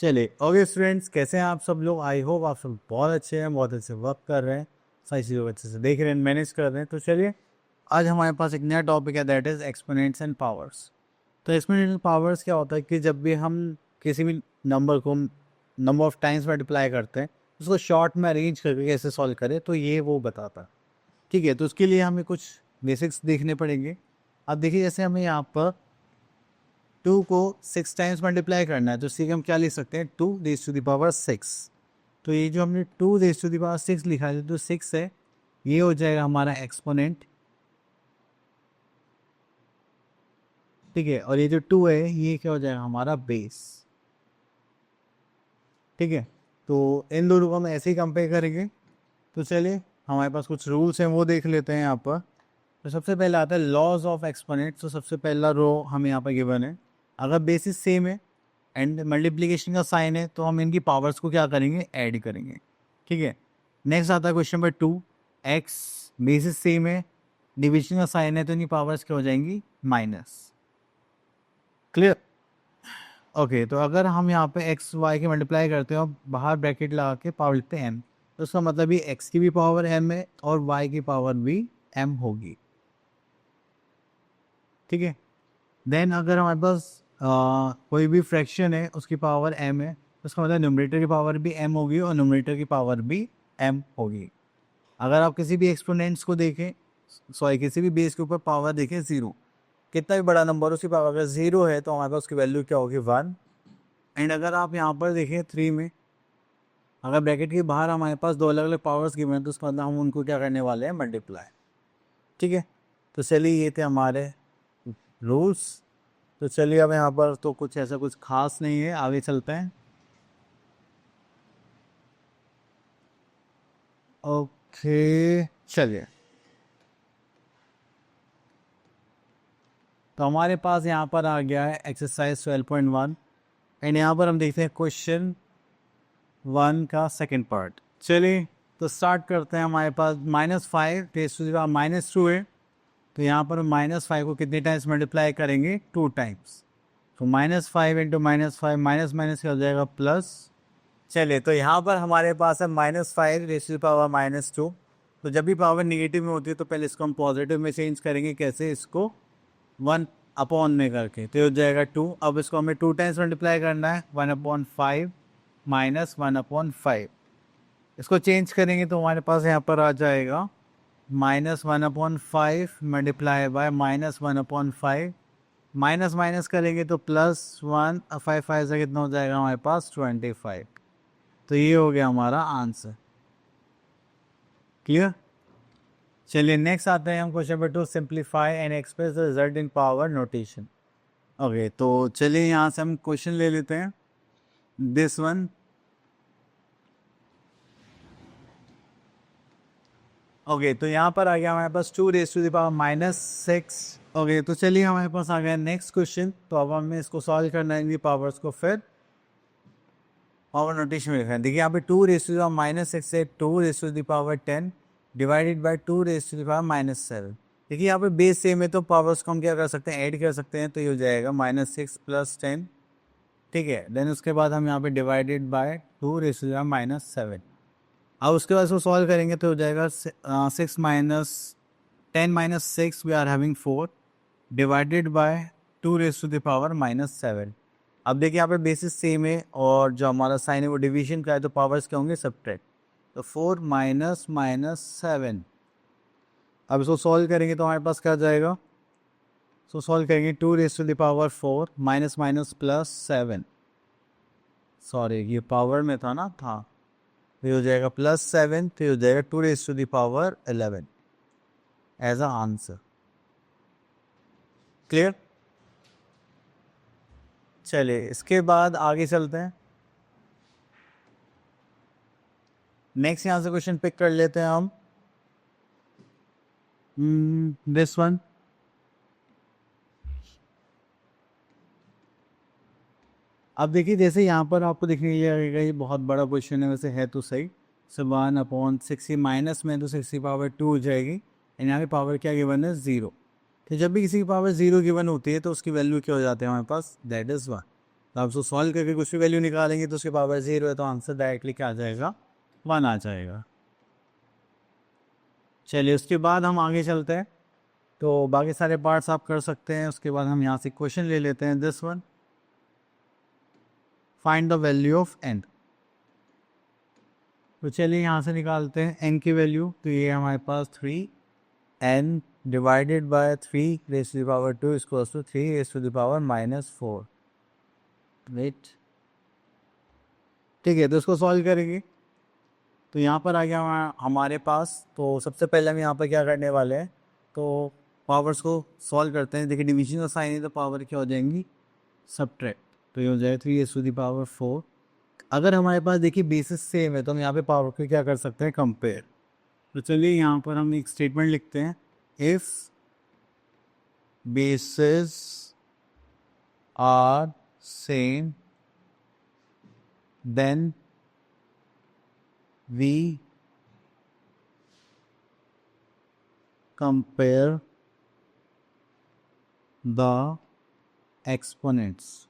चलिए okay students, कैसे हैं आप सब लोग। आई होप आप सब बहुत अच्छे हैं, बहुत अच्छे वर्क कर रहे हैं, सारी चीज़ों को अच्छे से देख रहे हैं, मैनेज कर रहे हैं। तो चलिए आज हमारे पास एक नया टॉपिक है, that is exponents and powers. तो एक्सपोनेंशियल पावर्स क्या होता है कि जब भी हम किसी भी नंबर को नंबर ऑफ टाइम्स मल्टीप्लाई करते हैं, उसको शॉर्ट में अरेंज करके कैसे सॉल्व करें, तो ये वो बताता है। ठीक है, तो उसके लिए हमें कुछ बेसिक्स देखने पड़ेंगे। अब देखिए, जैसे हमें यहाँ पर 2 को 6 टाइम्स मल्टीप्लाई करना है, तो इसी हम क्या लिख सकते हैं, 2 रेज़ टू द पावर 6। तो ये जो हमने 2 रेज़ टू द पावर 6 लिखा है, तो 6 है, ये हो जाएगा हमारा एक्सपोनेंट। ठीक है, और ये जो 2 है, ये क्या हो जाएगा, हमारा बेस। ठीक है, तो इन दोनों को हम ऐसे ही कंपेयर करेंगे। तो चलिए हमारे पास कुछ रूल्स हैं, वो देख लेते हैं यहाँ पर। तो सबसे पहले आता है लॉज ऑफ एक्सपोनेंट। तो सबसे पहला रो हमें यहाँ पर गिवन है, अगर बेसिस सेम है एंड मल्टीप्लिकेशन का साइन है, तो हम इनकी पावर्स को क्या करेंगे, ऐड करेंगे। ठीक है, नेक्स्ट आता है question number 2। X basis same है, डिविजन का साइन है, तो इनकी पावर्स क्या हो जाएंगी, माइनस। क्लियर। ओके, तो अगर हम यहाँ पे एक्स वाई के मल्टीप्लाई करते हैं और बाहर ब्रैकेट लगा के पावर लिखते हैं एम, तो उसका मतलब ये एक्स की भी पावर एम है और वाई की पावर भी एम होगी। ठीक है, देन अगर हमारे पास कोई भी फ्रैक्शन है, उसकी पावर एम है, तो उसका मतलब न्यूमरेटर की पावर भी एम होगी और न्यूमरेटर की पावर भी एम होगी। अगर आप किसी भी एक्सपोनेंट्स को देखें, सॉरी किसी भी बेस के ऊपर पावर देखें ज़ीरो, कितना भी बड़ा नंबर हो, उसकी पावर अगर ज़ीरो है, तो हमारे पास उसकी वैल्यू क्या होगी, 1। एंड अगर आप यहाँ पर देखें 3 में, अगर ब्रैकेट के बाहर हमारे पास दो अलग अलग पावर्स गिवन है, तो उसका मतलब हम उनको क्या करने वाले हैं, मल्टीप्लाई। ठीक है, तो चलिए ये थे हमारे रूल्स। तो चलिए अब यहाँ पर तो कुछ ऐसा कुछ खास नहीं है, आगे चलते हैं। ओके चलिए, तो हमारे पास यहाँ पर आ गया है एक्सरसाइज 12.1 एंड यहाँ पर हम देखते हैं क्वेश्चन 1 का सेकंड पार्ट। चलिए तो स्टार्ट करते हैं। हमारे पास -5 × 10⁻² है, तो यहाँ पर -5 को कितने टाइम्स मल्टीप्लाई करेंगे, 2 टाइम्स। तो -5 × -5 माइनस माइनस क्या हो जाएगा, प्लस। चलिए तो यहाँ पर हमारे पास है -5 × 10⁻²। तो जब भी पावर निगेटिव में होती है, तो पहले इसको हम पॉजिटिव में चेंज करेंगे। कैसे, इसको 1 में करके, तो ये हो जाएगा 2। अब इसको हमें 2 टाइम्स मल्टीप्लाई करना है, 1/5 माइनस 1/5। इसको चेंज करेंगे तो हमारे पास यहाँ पर आ जाएगा -1/5 मल्टीप्लाई बाय -1/5। माइनस माइनस करेंगे तो +1, 5 5 से कितना हो जाएगा हमारे पास, 25। तो ये हो गया हमारा आंसर। क्लियर। चलिए नेक्स्ट आते हैं हम question number 2, simplify and express the result in power notation. Okay, तो चलिए यहाँ से हम क्वेश्चन ले लेते हैं, दिस वन। ओके, तो यहाँ पर आ गया हमारे पास 2 raise to the power -6। Okay, तो चलिए हमारे पास आ गया नेक्स्ट क्वेश्चन। तो अब हमें इसको सॉल्व करना है, इनकी पावर्स को फिर पावर नोटेशन में लिखा है। देखिए यहाँ पे 2 रेज़ टू द पावर -6 से 2 raise to the power 10 divided by 2 raise to the power -7। देखिए यहाँ पे बेस सेम है, तो पावर्स को हम क्या कर सकते हैं, ऐड कर सकते हैं। तो ये हो जाएगा -6 + 10। ठीक है, देन उसके बाद हम यहाँ पे divided by 2 raise to the power -7। अब उसके बाद इसको सॉल्व करेंगे तो हो जाएगा 6 minus 10 - 6 we are having 4 divided by 2 raise to the power -7। अब देखिए यहाँ पे बेसिस सेम है और जो हमारा साइन है वो डिवीजन का है, तो पावर्स क्या होंगे, सब्ट्रैक्ट। तो 4 माइनस -7। अब इसको सॉल्व करेंगे तो हमारे पास क्या आ जाएगा, सो सॉल्व करेंगे 2 raise to the power 4 minus minus +7। Sorry ये पावर में था ना, था, तो ये हो जाएगा +7। तो ये हो जाएगा 2 raise to the power 11 as a answer. Clear. चलिए इसके बाद आगे चलते हैं। नेक्स्ट यहाँ से क्वेश्चन पिक कर लेते हैं हम, दिस वन। अब देखिए जैसे यहाँ पर आपको दिखने लगेगा ये बहुत बड़ा क्वेश्चन है, वैसे है तो सही। सो 1/60 माइनस में तो 6 की पावर 2 हो जाएगी एंड यहाँ पे पावर क्या गिवन है, 0। तो जब भी किसी की पावर 0 गिवन होती है, तो उसकी वैल्यू क्या हो जाती है हमारे पास, दैट इज़ 1। तो आप उसको सॉल्व करके कुछ भी वैल्यू निकालेंगे तो उसके पावर 0 है, तो आंसर डायरेक्टली क्या आ जाएगा, 1 आ जाएगा। चलिए उसके बाद हम आगे चलते हैं, तो बाकी सारे पार्ट्स आप कर सकते हैं। उसके बाद हम यहाँ से क्वेश्चन ले लेते हैं, this one, find the value of n। तो चलिए यहाँ से निकालते हैं n की वैल्यू। तो ये हमारे पास 3n divided by 3 raise to the power 2 equals to 3 raise to the power -4। Wait, ठीक है, तो इसको सॉल्व करेंगे। तो यहाँ पर आ गया हमारे पास। तो सबसे पहले हम यहाँ पर क्या करने वाले हैं, तो पावर्स को सॉल्व करते हैं। देखिए डिवीजन का साइन है तो पावर क्या हो जाएंगी, सब्ट्रैक्ट। तो ये हो जाएगा 3 रेज़ टू द पावर 4। अगर हमारे पास देखिए बेसिस सेम है तो हम यहाँ पे पावर को क्या कर सकते हैं, कंपेयर। तो चलिए यहाँ पर हम एक स्टेटमेंट लिखते हैं, if basis are same then we compare the exponents.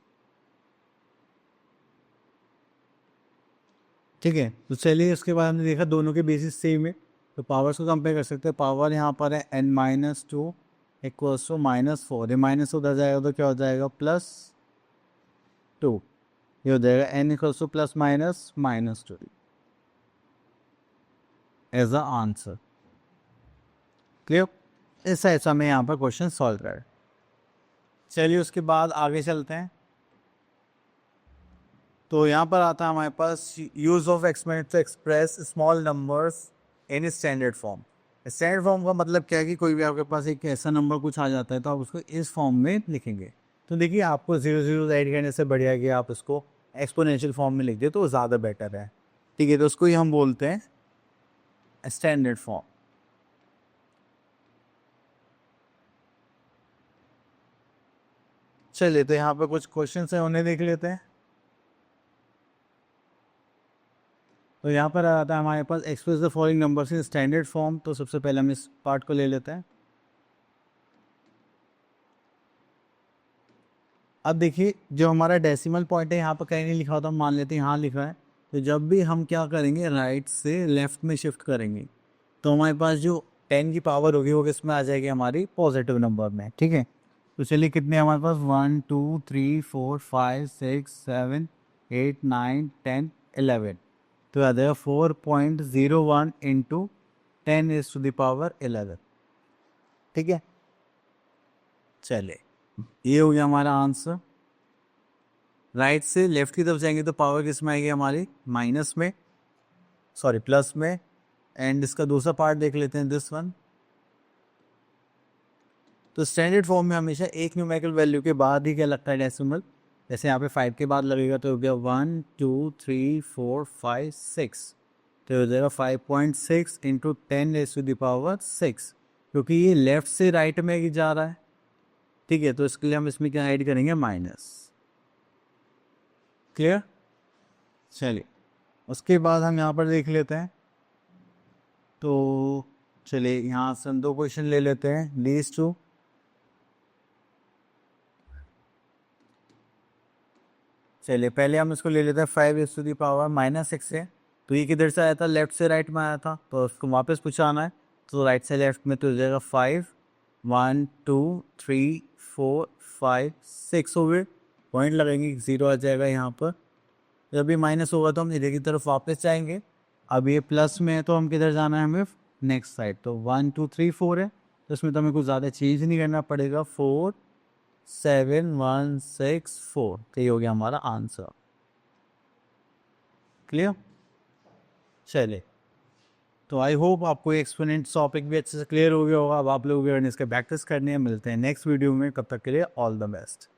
ठीक है, तो चलिए उसके बाद हमने देखा दोनों के बेसिस सेम है तो पावर्स को कंपेयर कर सकते हैं। पावर यहाँ पर है n-2 इक्वल्स टू -4, ये माइनस उधर जाएगा तो क्या हो जाएगा, +2। ये हो जाएगा n equals to ±-2 as a answer. Clear, इस ऐसा में यहाँ पर क्वेश्चन सॉल्व कर। चलिए उसके बाद आगे चलते हैं। तो यहाँ पर आता है हमारे पास use of exponent to express small numbers in standard form. Standard form का मतलब क्या है कि कोई भी आपके पास एक ऐसा नंबर कुछ आ जाता है तो आप उसको इस फॉर्म में लिखेंगे। तो देखिए आपको 0 ऐड करने से बढ़िया कि आप इसको एक्सपोनेंशियल फॉर्म में लिख दे तो ज़्यादा बेटर है। ठीक है, तो उसको ही हम बोलते हैं स्टैंडर्ड फॉर्म। चलिए तो यहाँ पर कुछ क्वेश्चन है उन्हें देख लेते हैं। तो यहाँ पर आता है हमारे पास express the following numbers in standard form. तो सबसे पहले हम इस पार्ट को ले लेते हैं। अब देखिए जो हमारा डेसिमल पॉइंट है यहाँ पर कहीं नहीं लिखा होता, हम मान लेते हैं यहाँ लिखा है। तो जब भी हम क्या करेंगे, राइट से लेफ्ट में शिफ्ट करेंगे तो हमारे पास जो 10 की पावर होगी वो किसमें आ जाएगी, हमारी पॉजिटिव नंबर में। ठीक है, तो चलिए कितने हमारे पास 1 2 3 4 5 6 7 8 9 10 11। तो आ जाएगा 4.01 इंटू 10⁻11। ठीक है, चलिए ये हो गया हमारा आंसर। राइट से लेफ्ट की तरफ जाएंगे तो पावर किस में आएगी, हमारी माइनस में, सॉरी प्लस में। एंड इसका दूसरा पार्ट देख लेते हैं, दिस वन। तो स्टैंडर्ड फॉर्म में हमेशा एक न्यूमेरिकल वैल्यू के बाद ही क्या लगता है डेसिमल। जैसे यहाँ पे 5 के बाद लगेगा तो हो गया 1 2 3 4 5 6। तो हो जाएगा 5.6 इंटू 10⁻6, क्योंकि ये लेफ्ट से राइट में ही जा रहा है। ठीक है, तो इसके लिए हम इसमें क्या ऐड करेंगे, माइनस। क्लियर, चलिए उसके बाद हम यहाँ पर देख लेते हैं। तो चलिए यहाँ से हम 2 क्वेश्चन ले लेते हैं, दीज 2। चलिए पहले हम इसको ले लेते हैं 5⁻⁻6 है। तो ये किधर से आया था, लेफ्ट से राइट में आया था, तो उसको वापस पूछाना है। तो राइट से लेफ्ट में तो हो जाएगा 5 1 2 3 4 5 6 हो गए। पॉइंट लगेंगे, 0 आ जाएगा यहाँ पर। जब भी माइनस होगा तो हम इधर की तरफ वापस जाएंगे। अब ये प्लस में है तो हम किधर जाना है, हमें नेक्स्ट साइड। तो 1 2 3 4 है तो इसमें तो हमें कुछ ज़्यादा चेंज नहीं करना पड़ेगा। 4 7 1 6 4, तो ये हो गया हमारा आंसर। क्लियर, चलिए तो आई होप आपको एक्सपोनेंट टॉपिक भी अच्छे से क्लियर हो गया होगा। अब आप लोगों को इसके प्रैक्टिस करनी है। मिलते हैं नेक्स्ट वीडियो में, कब तक के लिए ऑल द बेस्ट।